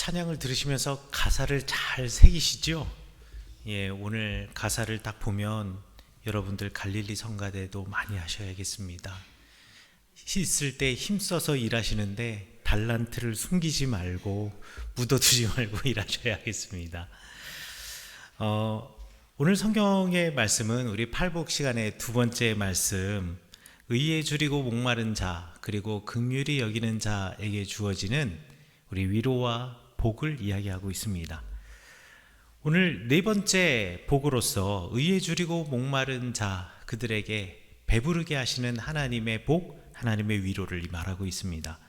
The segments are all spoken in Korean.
찬양을 들으시면서 가사를 잘 새기시죠? 예, 오늘 가사를 딱 보면 여러분들 갈릴리 성가대도 많이 하셔야겠습니다. 있을 때 힘써서 일하시는데 달란트를 숨기지 말고 묻어두지 말고 일하셔야겠습니다. 오늘 성경의 말씀은 우리 팔복 시간의 두 번째 말씀, 의에 줄이고 목마른 자 그리고 긍휼히 여기는 자에게 주어지는 우리 위로와 복을 이야기하고 있습니다. 오늘 네 번째 복으로서 의에 줄이고 목마른 자 그들에게 배부르게 하시는 하나님의 복, 하나님의 위로를 말하고 있습니다.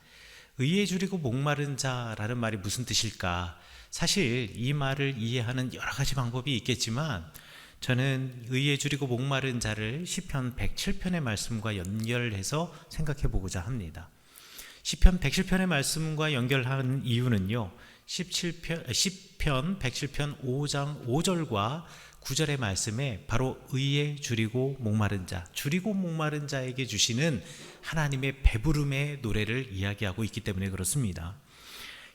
의에 줄이고 목마른 자라는 말이 무슨 뜻일까? 사실 이 말을 이해하는 여러 가지 방법이 있겠지만 저는 의에 줄이고 목마른 자를 시편 107편의 말씀과 연결해서 생각해 보고자 합니다. 시편 107편의 말씀과 연결하는 이유는요, 시편 107편 5장 5절과 9절의 말씀에 바로 의에 줄이고 목마른 자, 줄이고 목마른 자에게 주시는 하나님의 배부름의 노래를 이야기하고 있기 때문에 그렇습니다.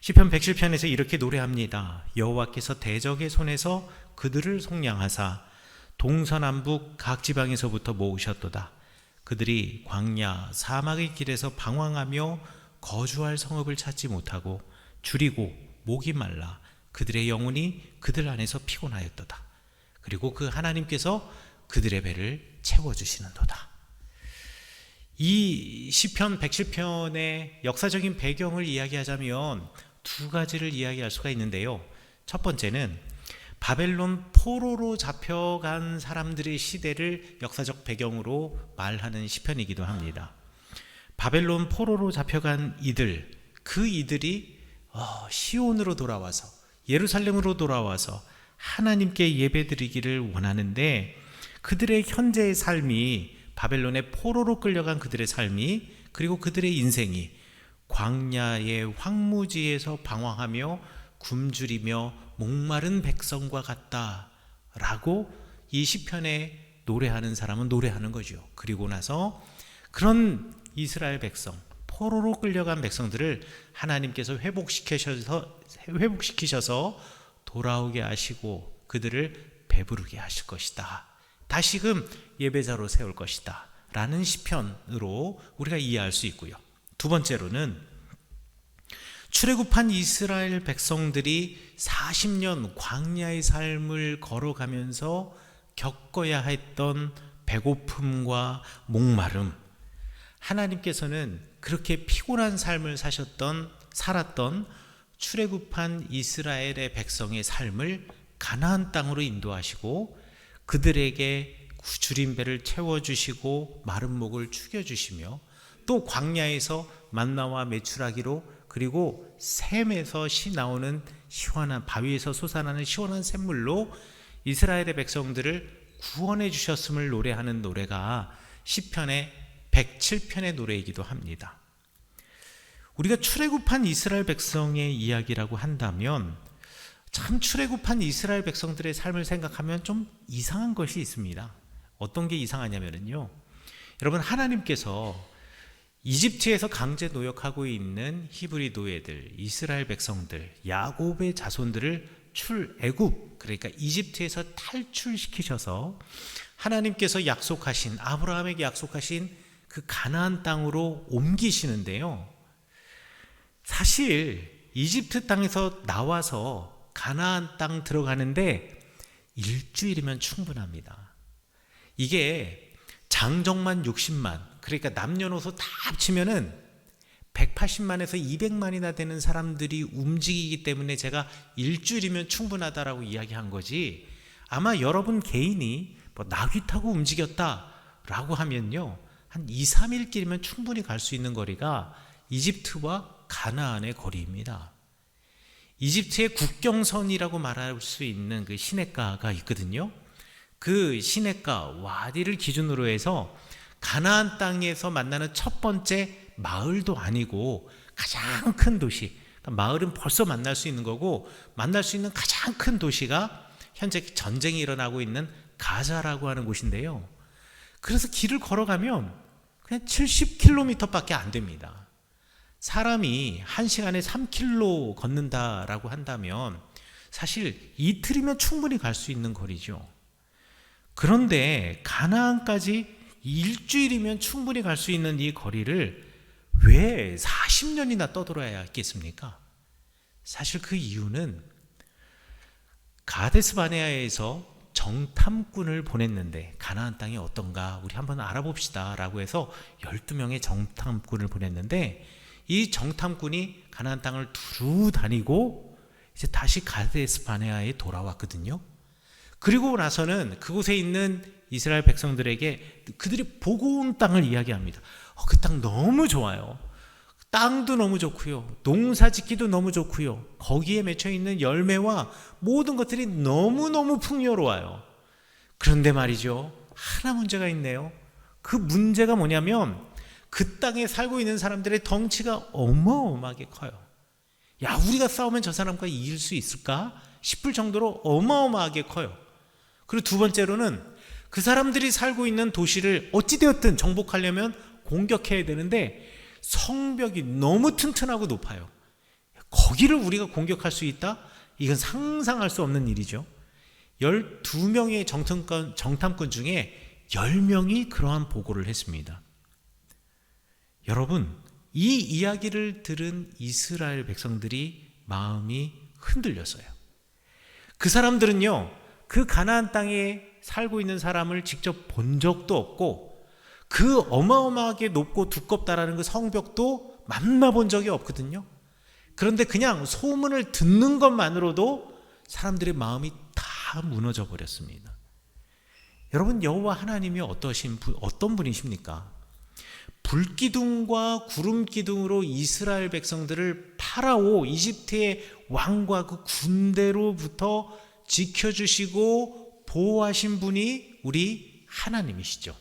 시편 107편에서 이렇게 노래합니다. 여호와께서 대적의 손에서 그들을 속량하사 동서남북 각 지방에서부터 모으셨도다. 그들이 광야 사막의 길에서 방황하며 거주할 성읍을 찾지 못하고 줄이고 목이 말라 그들의 영혼이 그들 안에서 피곤하였도다. 그리고 그 하나님께서 그들의 배를 채워주시는도다. 이 시편 107편의 역사적인 배경을 이야기하자면 두 가지를 이야기할 수가 있는데요. 첫 번째는 바벨론 포로로 잡혀간 사람들의 시대를 역사적 배경으로 말하는 시편이기도 합니다. 바벨론 포로로 잡혀간 이들, 그 이들이 시온으로 돌아와서 예루살렘으로 돌아와서 하나님께 예배드리기를 원하는데 그들의 현재의 삶이 바벨론의 포로로 끌려간 그들의 삶이 그리고 그들의 인생이 광야의 황무지에서 방황하며 굶주리며 목마른 백성과 같다라고 이 시편에 노래하는 사람은 노래하는 거죠. 그리고 나서 그런 이스라엘 백성, 포로로 끌려간 백성들을 하나님께서 회복시키셔서 돌아오게 하시고 그들을 배부르게 하실 것이다. 다시금 예배자로 세울 것이다. 라는 시편으로 우리가 이해할 수 있고요. 두 번째로는 출애굽한 이스라엘 백성들이 40년 광야의 삶을 걸어가면서 겪어야 했던 배고픔과 목마름, 하나님께서는 그렇게 피곤한 삶을 살았던 출애굽한 이스라엘의 백성의 삶을 가나안 땅으로 인도하시고 그들에게 줄인 배를 채워주시고 마른 목을 축여주시며 또 광야에서 만나와 메추라기로 그리고 샘에서 나오는 시원한 바위에서 솟아나는 시원한 샘물로 이스라엘의 백성들을 구원해 주셨음을 노래하는 노래가 시편의 107편의 노래이기도 합니다. 우리가 출애굽한 이스라엘 백성의 이야기라고 한다면 참 출애굽한 이스라엘 백성들의 삶을 생각하면 좀 이상한 것이 있습니다. 어떤 게 이상하냐면요, 여러분, 하나님께서 이집트에서 강제 노역하고 있는 히브리 노예들, 이스라엘 백성들, 야곱의 자손들을 출애굽, 그러니까 이집트에서 탈출시키셔서 하나님께서 아브라함에게 약속하신 그 가나안 땅으로 옮기시는데요, 사실 이집트 땅에서 나와서 가나안 땅 들어가는데 일주일이면 충분합니다. 이게 장정만 60만, 그러니까 남녀노소 다 합치면은 180만에서 200만이나 되는 사람들이 움직이기 때문에 제가 일주일이면 충분하다라고 이야기한 거지, 아마 여러분 개인이 나귀 타고 움직였다라고 하면요, 한 2, 3일 길이면 충분히 갈 수 있는 거리가 이집트와 가나안의 거리입니다. 이집트의 국경선이라고 말할 수 있는 그 시내가가 있거든요. 그 시내가 와디를 기준으로 해서 가나안 땅에서 만나는 첫 번째 마을도 아니고 가장 큰 도시, 그러니까 마을은 벌써 만날 수 있는 거고 만날 수 있는 가장 큰 도시가 현재 전쟁이 일어나고 있는 가자라고 하는 곳인데요, 그래서 길을 걸어가면 그냥 70km밖에 안 됩니다. 사람이 1시간에 3km 걷는다라고 한다면 사실 이틀이면 충분히 갈 수 있는 거리죠. 그런데 가나안까지 일주일이면 충분히 갈 수 있는 이 거리를 왜 40년이나 떠돌아야 했겠습니까? 사실 그 이유는 가데스 바네아에서 정탐꾼을 보냈는데 가나안 땅이 어떤가 우리 한번 알아봅시다 라고 해서 12명의 정탐꾼을 보냈는데 이 정탐꾼이 가나안 땅을 두루 다니고 이제 다시 가데스 바네아에 돌아왔거든요. 그리고 나서는 그곳에 있는 이스라엘 백성들에게 그들이 보고 온 땅을 이야기합니다. 그 땅 너무 좋아요. 땅도 너무 좋고요. 농사 짓기도 너무 좋고요. 거기에 맺혀 있는 열매와 모든 것들이 너무너무 풍요로워요. 그런데 말이죠. 하나 문제가 있네요. 그 문제가 뭐냐면 그 땅에 살고 있는 사람들의 덩치가 어마어마하게 커요. 야, 우리가 싸우면 저 사람과 이길 수 있을까 싶을 정도로 어마어마하게 커요. 그리고 두 번째로는 그 사람들이 살고 있는 도시를 어찌되었든 정복하려면 공격해야 되는데 성벽이 너무 튼튼하고 높아요. 거기를 우리가 공격할 수 있다? 이건 상상할 수 없는 일이죠. 12명의 정탐꾼 중에 10명이 그러한 보고를 했습니다. 여러분, 이 이야기를 들은 이스라엘 백성들이 마음이 흔들렸어요. 그 사람들은요, 그 가나안 땅에 살고 있는 사람을 직접 본 적도 없고 그 어마어마하게 높고 두껍다라는 그 성벽도 만나본 적이 없거든요. 그런데 그냥 소문을 듣는 것만으로도 사람들의 마음이 다 무너져 버렸습니다. 여러분, 여호와 하나님이 어떤 분이십니까? 불기둥과 구름기둥으로 이스라엘 백성들을 파라오 이집트의 왕과 그 군대로부터 지켜주시고 보호하신 분이 우리 하나님이시죠.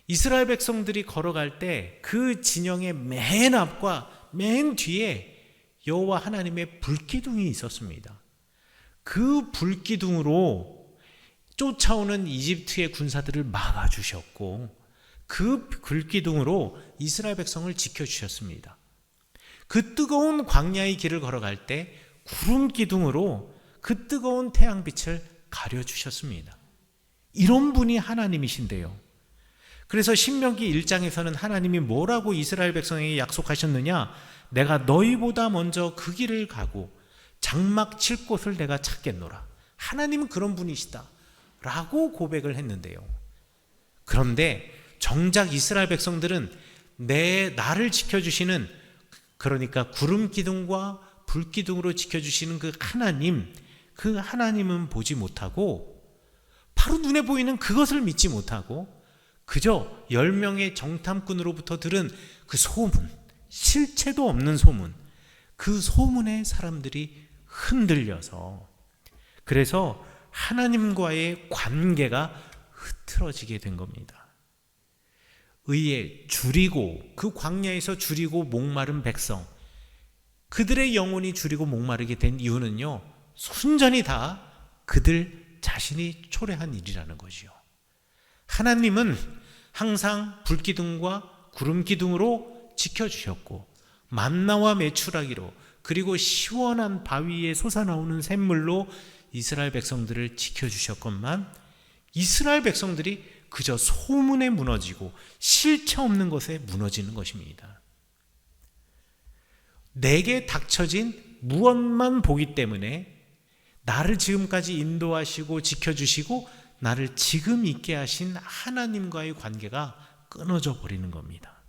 이스라엘 백성들이 걸어갈 때 그 진영의 맨 앞과 맨 뒤에 여호와 하나님의 불기둥이 있었습니다. 그 불기둥으로 쫓아오는 이집트의 군사들을 막아주셨고 그 불기둥으로 이스라엘 백성을 지켜주셨습니다. 그 뜨거운 광야의 길을 걸어갈 때 구름기둥으로 그 뜨거운 태양빛을 가려주셨습니다. 이런 분이 하나님이신데요. 그래서 신명기 1장에서는 하나님이 뭐라고 이스라엘 백성에게 약속하셨느냐? 내가 너희보다 먼저 그 길을 가고 장막 칠 곳을 내가 찾겠노라. 하나님은 그런 분이시다 라고 고백을 했는데요. 그런데 정작 이스라엘 백성들은 나를 지켜주시는, 그러니까 구름기둥과 불기둥으로 지켜주시는 그 하나님은 보지 못하고 바로 눈에 보이는 그것을 믿지 못하고 그저 10명의 정탐꾼으로부터 들은 그 소문, 실체도 없는 소문, 그 소문에 사람들이 흔들려서 그래서 하나님과의 관계가 흐트러지게 된 겁니다. 의에 줄이고 그 광야에서 줄이고 목마른 백성, 그들의 영혼이 줄이고 목마르게 된 이유는요, 순전히 다 그들 자신이 초래한 일이라는 거지요. 하나님은 항상 불기둥과 구름기둥으로 지켜주셨고 만나와 메추라기로 그리고 시원한 바위에 솟아나오는 샘물로 이스라엘 백성들을 지켜주셨건만 이스라엘 백성들이 그저 소문에 무너지고 실체 없는 것에 무너지는 것입니다. 내게 닥쳐진 무엇만 보기 때문에 나를 지금까지 인도하시고 지켜주시고 나를 지금 있게 하신 하나님과의 관계가 끊어져 버리는 겁니다.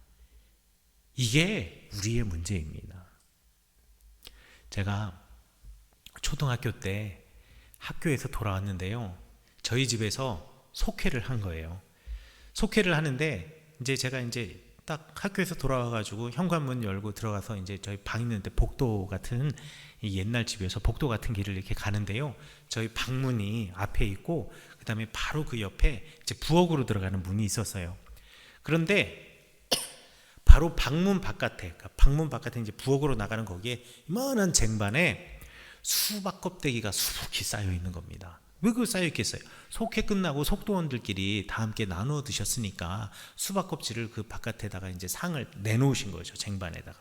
이게 우리의 문제입니다. 제가 초등학교 때 학교에서 돌아왔는데요. 저희 집에서 속회를 한 거예요. 속회를 하는데 제가 딱 학교에서 돌아와가지고 현관문 열고 들어가서 저희 방 있는데 복도 같은 이 옛날 집에서 복도 같은 길을 이렇게 가는데요. 저희 방문이 앞에 있고 그 다음에 바로 그 옆에 부엌으로 들어가는 문이 있었어요. 그런데 바로 방문 바깥에 부엌으로 나가는 거기에 이만한 쟁반에 수박 껍데기가 수북히 쌓여 있는 겁니다. 왜 그거 쌓여 있겠어요? 속회 끝나고 속도원들끼리 다 함께 나누어 드셨으니까 수박 껍질을 그 바깥에다가 이제 상을 내놓으신 거죠. 쟁반에다가.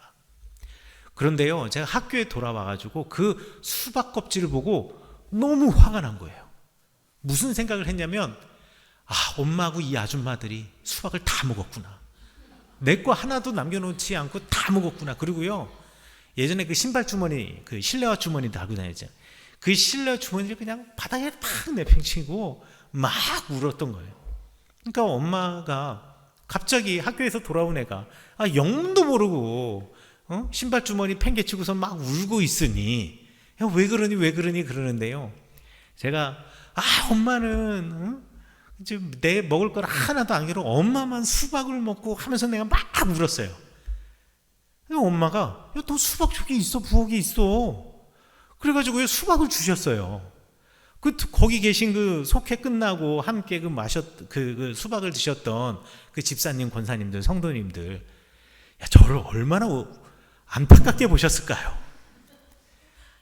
그런데요, 제가 학교에 돌아와가지고 그 수박 껍질을 보고 너무 화가 난 거예요. 무슨 생각을 했냐면, 엄마하고 이 아줌마들이 수박을 다 먹었구나. 내 거 하나도 남겨놓지 않고 다 먹었구나. 그리고요, 예전에 그 신발 주머니, 그 실내화 주머니 달고 다녔죠. 그 실내화 주머니를 그냥 바닥에 팍 내팽치고 막 울었던 거예요. 그러니까 엄마가 갑자기 학교에서 돌아온 애가 영문도 모르고 신발 주머니 팽개치고서 막 울고 있으니 왜 그러니 그러는데요. 제가 엄마는 지금 내 먹을 걸 하나도 안 겨루 엄마만 수박을 먹고 하면서 내가 막 울었어요. 엄마가 너 수박 저기 있어, 부엌에 있어. 그래가지고 수박을 주셨어요. 거기 계신 그 속회 끝나고 함께 그 수박을 드셨던 그 집사님, 권사님들, 성도님들, 저를 얼마나 안타깝게 보셨을까요?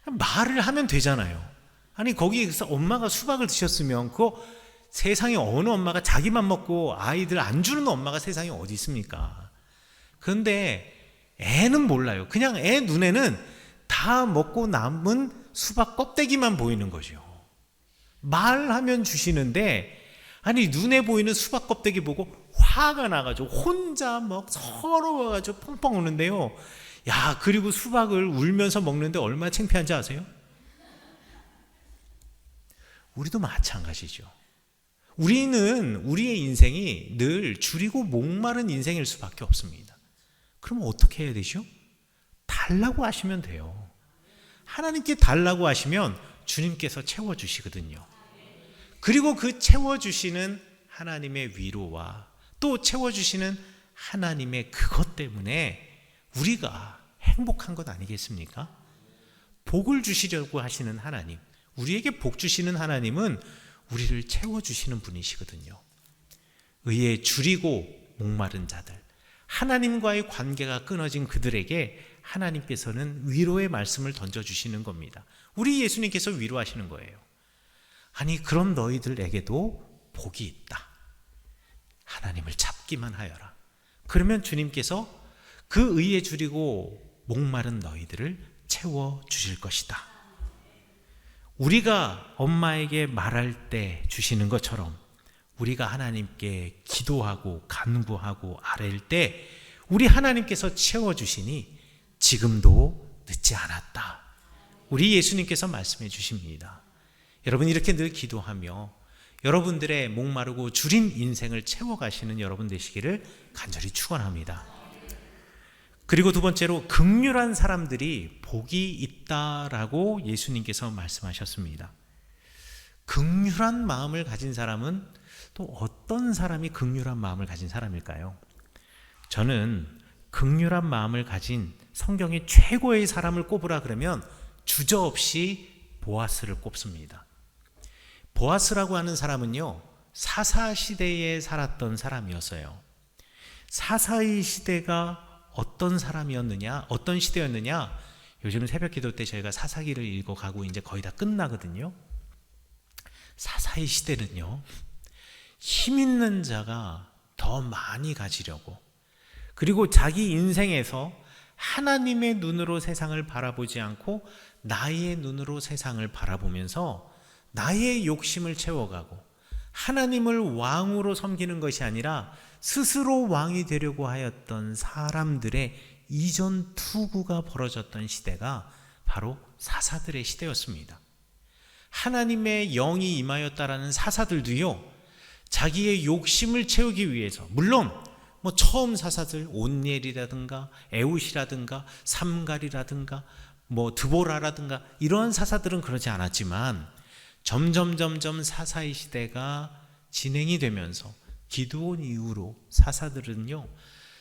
말을 하면 되잖아요. 아니, 거기서 엄마가 수박을 드셨으면 그거 세상에 어느 엄마가 자기만 먹고 아이들 안 주는 엄마가 세상에 어디 있습니까? 그런데 애는 몰라요. 그냥 애 눈에는 다 먹고 남은 수박 껍데기만 보이는 거죠. 말하면 주시는데, 아니, 눈에 보이는 수박 껍데기 보고 화가 나가지고 혼자 막 서러워가지고 펑펑 우는데요. 그리고 수박을 울면서 먹는데 얼마나 창피한지 아세요? 우리도 마찬가지죠. 우리는 우리의 인생이 늘 줄이고 목마른 인생일 수밖에 없습니다. 그럼 어떻게 해야 되죠? 달라고 하시면 돼요. 하나님께 달라고 하시면 주님께서 채워주시거든요. 그리고 그 채워주시는 하나님의 위로와 또 채워주시는 하나님의 그것 때문에 우리가 행복한 것 아니겠습니까? 복을 주시려고 하시는 하나님, 우리에게 복 주시는 하나님은 우리를 채워주시는 분이시거든요. 의에 줄이고 목마른 자들, 하나님과의 관계가 끊어진 그들에게 하나님께서는 위로의 말씀을 던져주시는 겁니다. 우리 예수님께서 위로하시는 거예요. 아니, 그런 너희들에게도 복이 있다. 하나님을 잡기만 하여라. 그러면 주님께서 그 의에 줄이고 목마른 너희들을 채워주실 것이다. 우리가 엄마에게 말할 때 주시는 것처럼 우리가 하나님께 기도하고 간구하고 아뢰일 때 우리 하나님께서 채워주시니 지금도 늦지 않았다. 우리 예수님께서 말씀해 주십니다. 여러분, 이렇게 늘 기도하며 여러분들의 목마르고 줄인 인생을 채워가시는 여러분 되시기를 간절히 축원합니다. 그리고 두 번째로, 긍휼한 사람들이 복이 있다라고 예수님께서 말씀하셨습니다. 긍휼한 마음을 가진 사람은 또 어떤 사람이 긍휼한 마음을 가진 사람일까요? 저는 긍휼한 마음을 가진 성경의 최고의 사람을 꼽으라 그러면 주저없이 보아스를 꼽습니다. 보아스라고 하는 사람은요, 사사시대에 살았던 사람이었어요. 사사의 시대가 어떤 사람이었느냐, 어떤 시대였느냐, 요즘 새벽 기도 때 저희가 사사기를 읽어가고 이제 거의 다 끝나거든요. 사사의 시대는요, 힘 있는 자가 더 많이 가지려고, 그리고 자기 인생에서 하나님의 눈으로 세상을 바라보지 않고 나의 눈으로 세상을 바라보면서 나의 욕심을 채워가고 하나님을 왕으로 섬기는 것이 아니라 스스로 왕이 되려고 하였던 사람들의 이전 투구가 벌어졌던 시대가 바로 사사들의 시대였습니다. 하나님의 영이 임하였다라는 사사들도요, 자기의 욕심을 채우기 위해서, 물론 처음 사사들 온니엘이라든가 에웃이라든가 삼갈이라든가 드보라라든가 이러한 사사들은 그러지 않았지만 점점 사사의 시대가 진행이 되면서 기드온 이후로 사사들은요,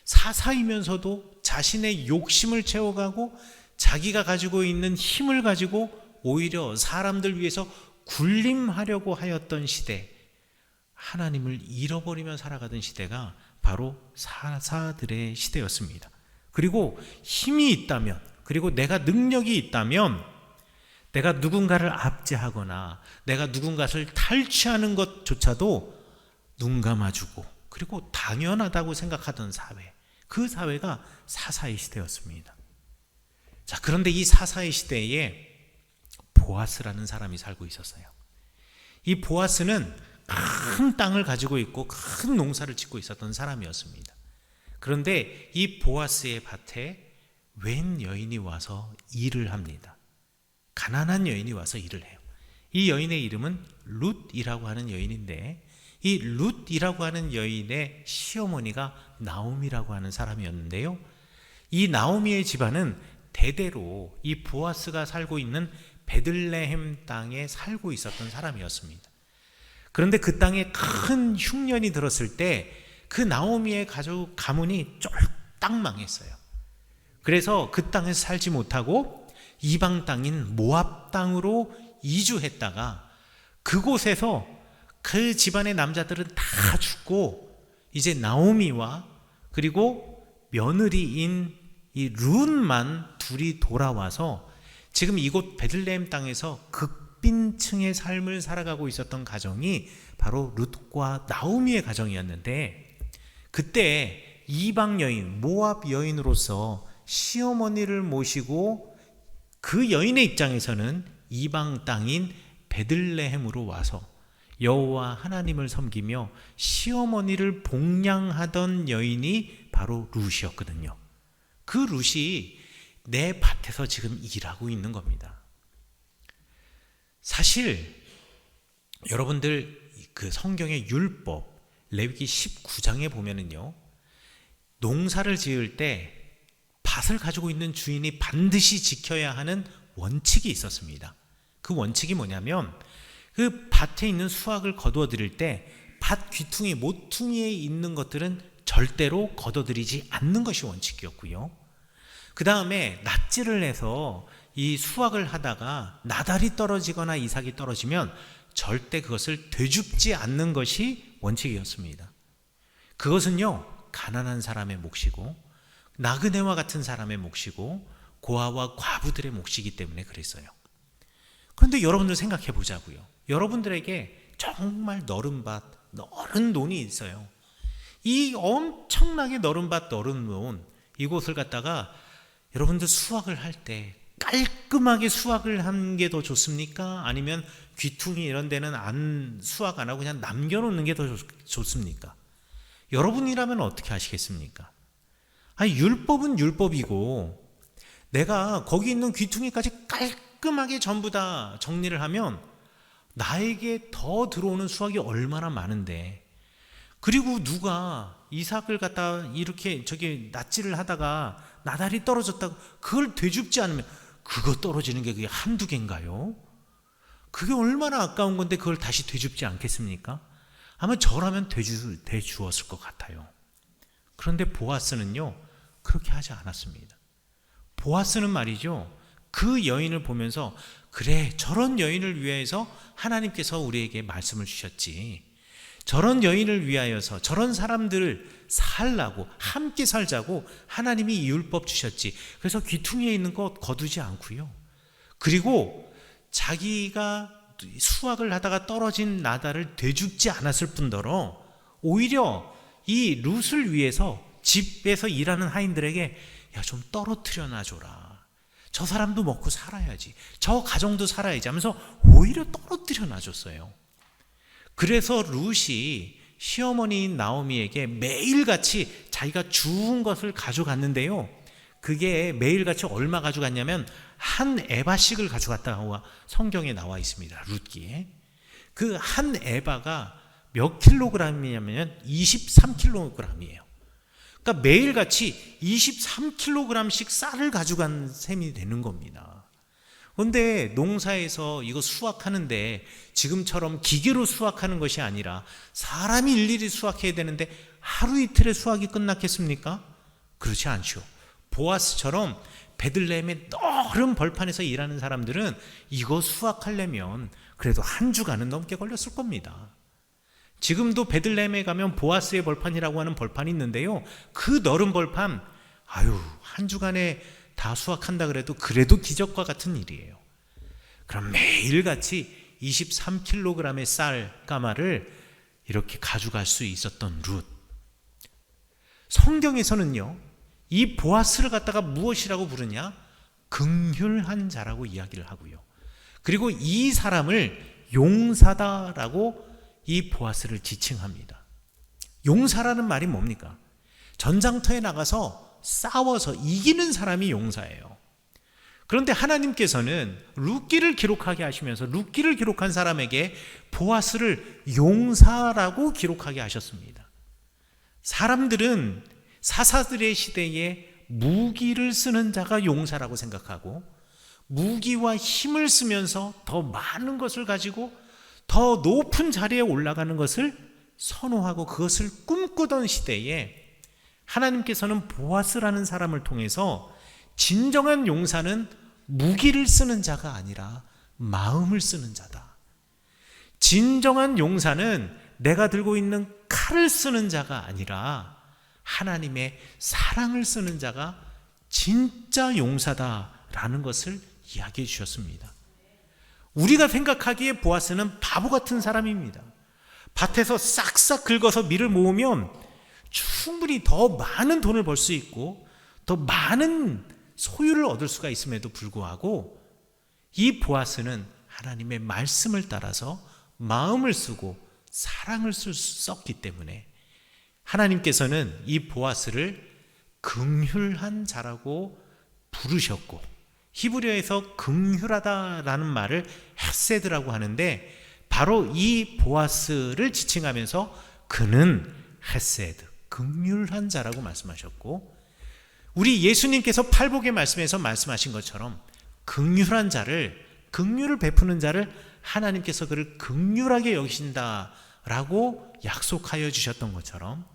사사이면서도 자신의 욕심을 채워가고 자기가 가지고 있는 힘을 가지고 오히려 사람들 위해서 군림하려고 하였던 시대, 하나님을 잃어버리며 살아가던 시대가 바로 사사들의 시대였습니다. 그리고 힘이 있다면, 그리고 내가 능력이 있다면, 내가 누군가를 압제하거나 내가 누군가를 탈취하는 것조차도 눈 감아주고 그리고 당연하다고 생각하던 사회, 그 사회가 사사의 시대였습니다. 자, 그런데 이 사사의 시대에 보아스라는 사람이 살고 있었어요. 이 보아스는 큰 땅을 가지고 있고 큰 농사를 짓고 있었던 사람이었습니다. 그런데 이 보아스의 밭에 웬 여인이 와서 일을 합니다. 가난한 여인이 와서 일을 해요. 이 여인의 이름은 룻이라고 하는 여인인데, 이 룻이라고 하는 여인의 시어머니가 나오미라고 하는 사람이었는데요, 이 나오미의 집안은 대대로 이 보아스가 살고 있는 베들레헴 땅에 살고 있었던 사람이었습니다. 그런데 그 땅에 큰 흉년이 들었을 때 그 나오미의 가족 가문이 쫄딱 망했어요. 그래서 그 땅에서 살지 못하고 이방 땅인 모압 땅으로 이주했다가 그곳에서 그 집안의 남자들은 다 죽고 이제 나오미와 그리고 며느리인 이 룻만 둘이 돌아와서 지금 이곳 베들레헴 땅에서 극빈층의 삶을 살아가고 있었던 가정이 바로 룻과 나오미의 가정이었는데, 그때 이방 여인, 모압 여인으로서 시어머니를 모시고 그 여인의 입장에서는 이방 땅인 베들레헴으로 와서 여호와 하나님을 섬기며 시어머니를 복양하던 여인이 바로 룻이었거든요. 그 룻이 내 밭에서 지금 일하고 있는 겁니다. 사실 여러분들 그 성경의 율법 레위기 19장에 보면은요, 농사를 지을 때 밭을 가지고 있는 주인이 반드시 지켜야 하는 원칙이 있었습니다. 그 원칙이 뭐냐면 그 밭에 있는 수확을 거두어 드릴 때 밭 귀퉁이 모퉁이에 있는 것들은 절대로 거둬들이지 않는 것이 원칙이었고요, 그 다음에 낫지를 해서 이 수확을 하다가 나달이 떨어지거나 이삭이 떨어지면 절대 그것을 되줍지 않는 것이 원칙이었습니다. 그것은요, 가난한 사람의 몫이고 나그네와 같은 사람의 몫이고 고아와 과부들의 몫이기 때문에 그랬어요. 그런데 여러분들 생각해 보자고요. 여러분들에게 정말 너른 밭, 너른 논이 있어요. 이 엄청나게 너른 밭, 너른 논, 이곳을 갖다가 여러분들 수확을 할 때 깔끔하게 수확을 한 게 더 좋습니까? 아니면 귀퉁이 이런 데는 수확 안 하고 그냥 남겨놓는 게 더 좋습니까? 여러분이라면 어떻게 하시겠습니까? 아니, 율법은 율법이고 내가 거기 있는 귀퉁이까지 깔끔하게 전부 다 정리를 하면 나에게 더 들어오는 수확이 얼마나 많은데, 그리고 누가 이삭을 갖다 이렇게 저기 낫지를 하다가 나달이 떨어졌다고 그걸 되줍지 않으면 그거 떨어지는 게 그게 한두 개인가요? 그게 얼마나 아까운 건데 그걸 다시 되줍지 않겠습니까? 아마 저라면 되주었을 것 같아요. 그런데 보아스는요, 그렇게 하지 않았습니다. 보아스는 말이죠, 그 여인을 보면서 그래, 저런 여인을 위해서 하나님께서 우리에게 말씀을 주셨지, 저런 여인을 위하여서 저런 사람들을 살라고, 함께 살자고 하나님이 이 율법 주셨지. 그래서 귀퉁이에 있는 것 거두지 않고요, 그리고 자기가 수확을 하다가 떨어진 나달을 되줍지 않았을 뿐더러 오히려 이 룻을 위해서 집에서 일하는 하인들에게 야, 좀 떨어뜨려 놔줘라, 저 사람도 먹고 살아야지, 저 가정도 살아야지 하면서 오히려 떨어뜨려 놔줬어요. 그래서 룻이 시어머니인 나오미에게 매일같이 자기가 주운 것을 가져갔는데요, 그게 매일같이 얼마 가져갔냐면 한 에바씩을 가져갔다고 성경에 나와 있습니다. 룻기에. 그 한 에바가 몇 킬로그램이냐면 23킬로그램이에요. 그러니까 매일같이 23킬로그램씩 쌀을 가져간 셈이 되는 겁니다. 그런데 농사에서 이거 수확하는데 지금처럼 기계로 수확하는 것이 아니라 사람이 일일이 수확해야 되는데 하루 이틀에 수확이 끝났겠습니까? 그렇지 않죠. 보아스처럼 베들레헴의 넓은 벌판에서 일하는 사람들은 이거 수확하려면 그래도 한 주간은 넘게 걸렸을 겁니다. 지금도 베들레헴에 가면 보아스의 벌판이라고 하는 벌판이 있는데요, 그 넓은 벌판, 한 주간에 다 수확한다 그래도 기적과 같은 일이에요. 그럼 매일같이 23kg의 쌀 까마를 이렇게 가져갈 수 있었던 룻. 성경에서는요, 이 보아스를 갖다가 무엇이라고 부르냐? 긍휼한 자라고 이야기를 하고요. 그리고 이 사람을 용사다라고 이 보아스를 지칭합니다. 용사라는 말이 뭡니까? 전장터에 나가서 싸워서 이기는 사람이 용사예요. 그런데 하나님께서는 룻기를 기록하게 하시면서 룻기를 기록한 사람에게 보아스를 용사라고 기록하게 하셨습니다. 사람들은 사사들의 시대에 무기를 쓰는 자가 용사라고 생각하고 무기와 힘을 쓰면서 더 많은 것을 가지고 더 높은 자리에 올라가는 것을 선호하고 그것을 꿈꾸던 시대에 하나님께서는 보아스라는 사람을 통해서 진정한 용사는 무기를 쓰는 자가 아니라 마음을 쓰는 자다. 진정한 용사는 내가 들고 있는 칼을 쓰는 자가 아니라 하나님의 사랑을 쓰는 자가 진짜 용사다라는 것을 이야기해 주셨습니다. 우리가 생각하기에 보아스는 바보 같은 사람입니다. 밭에서 싹싹 긁어서 밀을 모으면 충분히 더 많은 돈을 벌 수 있고 더 많은 소유를 얻을 수가 있음에도 불구하고 이 보아스는 하나님의 말씀을 따라서 마음을 쓰고 사랑을 썼기 때문에 하나님께서는 이 보아스를 긍휼한 자라고 부르셨고 히브리어에서 긍휼하다라는 말을 헤세드라고 하는데 바로 이 보아스를 지칭하면서 그는 헤세드, 긍휼한 자라고 말씀하셨고 우리 예수님께서 팔복의 말씀에서 말씀하신 것처럼 긍휼한 자를, 긍휼을 베푸는 자를 하나님께서 그를 긍휼하게 여기신다라고 약속하여 주셨던 것처럼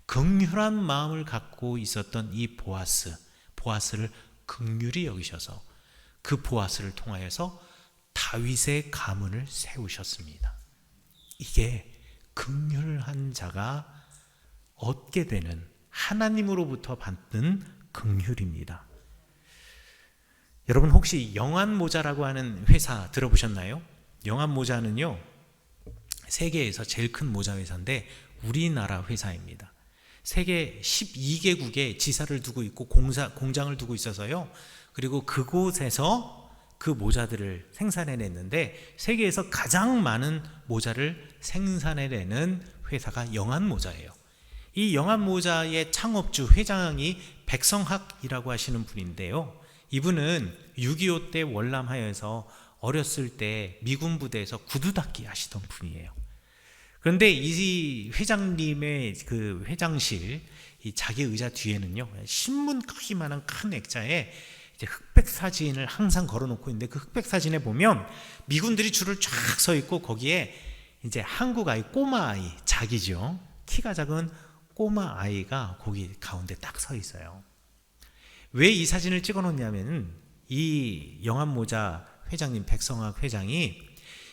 긍휼한 마음을 갖고 있었던 이 보아스를 긍휼히 여기셔서 그 보아스를 통하여서 다윗의 가문을 세우셨습니다. 이게 긍휼한 자가 얻게 되는 하나님으로부터 받는 긍휼입니다. 여러분 혹시 영안모자라고 하는 회사 들어보셨나요? 영안모자는요 세계에서 제일 큰 모자 회사인데 우리나라 회사입니다. 세계 12개국에 지사를 두고 있고 공장을 두고 있어서요. 그리고 그곳에서 그 모자들을 생산해냈는데 세계에서 가장 많은 모자를 생산해내는 회사가 영안모자예요. 이 영안모자의 창업주 회장이 백성학이라고 하시는 분인데요. 이분은 6.25 때 월남하여서 어렸을 때 미군 부대에서 구두 닦기 하시던 분이에요. 그런데 이 회장님의 그 회장실 이 자기 의자 뒤에는요 신문 크기만한 큰 액자에 이제 흑백 사진을 항상 걸어놓고 있는데 그 흑백 사진에 보면 미군들이 줄을 쫙 서 있고 거기에 이제 한국 아이 꼬마 아이 자기죠 키가 작은 꼬마 아이가 거기 가운데 딱 서 있어요. 왜 이 사진을 찍어놓냐면 이 영안모자 회장님 백성학 회장이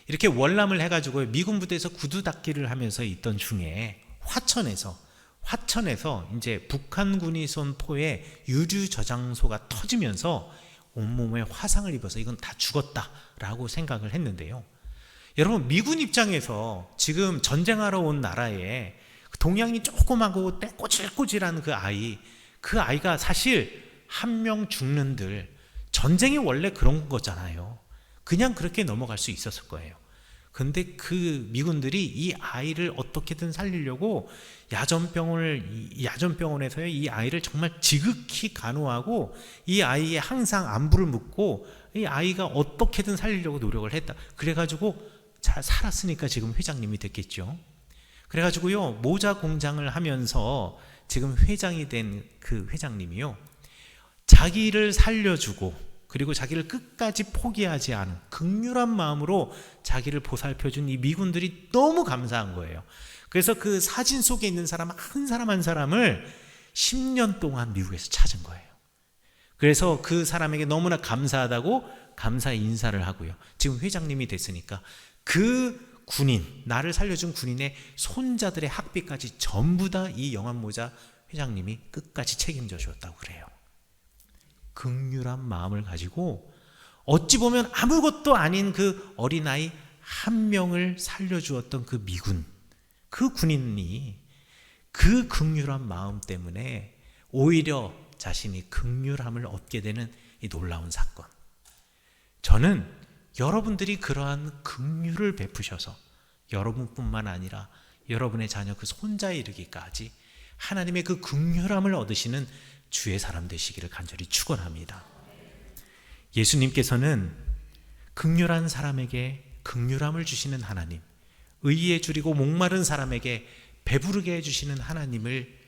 이렇게 월남을 해가지고 미군 부대에서 구두 닦기를 하면서 있던 중에 화천에서 이제 북한군이 쏜 포에 유류 저장소가 터지면서 온몸에 화상을 입어서 이건 다 죽었다라고 생각을 했는데요. 여러분 미군 입장에서 지금 전쟁하러 온 나라에 동양이 조그마고 꼬질꼬질한 그 아이가 사실 한 명 죽는들 전쟁이 원래 그런 거잖아요. 그냥 그렇게 넘어갈 수 있었을 거예요. 근데 그 미군들이 이 아이를 어떻게든 살리려고 야전병원에서 이 아이를 정말 지극히 간호하고 이 아이의 항상 안부를 묻고 이 아이가 어떻게든 살리려고 노력을 했다. 그래가지고 잘 살았으니까 지금 회장님이 됐겠죠. 그래가지고요 모자 공장을 하면서 지금 회장이 된 그 회장님이요 자기를 살려주고 그리고 자기를 끝까지 포기하지 않은 긍휼한 마음으로 자기를 보살펴준 이 미군들이 너무 감사한 거예요. 그래서 그 사진 속에 있는 사람 한 사람을 10년 동안 미국에서 찾은 거예요. 그래서 그 사람에게 너무나 감사하다고 감사 인사를 하고요. 지금 회장님이 됐으니까 그 군인, 나를 살려준 군인의 손자들의 학비까지 전부 다 이 영안모자 회장님이 끝까지 책임져 주었다고 그래요. 긍휼한 마음을 가지고 어찌 보면 아무것도 아닌 그 어린아이 한 명을 살려주었던 그 미군, 그 군인이 그 긍휼한 마음 때문에 오히려 자신이 긍휼함을 얻게 되는 이 놀라운 사건. 저는 여러분들이 그러한 긍휼을 베푸셔서 여러분뿐만 아니라 여러분의 자녀 그 손자에 이르기까지 하나님의 그 긍휼함을 얻으시는 주의 사람 되시기를 간절히 축원합니다. 예수님께서는 긍휼한 사람에게 긍휼함을 주시는 하나님, 의에 줄이고 목마른 사람에게 배부르게 해주시는 하나님을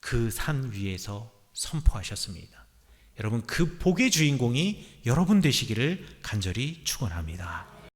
그 산 위에서 선포하셨습니다. 여러분, 그 복의 주인공이 여러분 되시기를 간절히 축원합니다.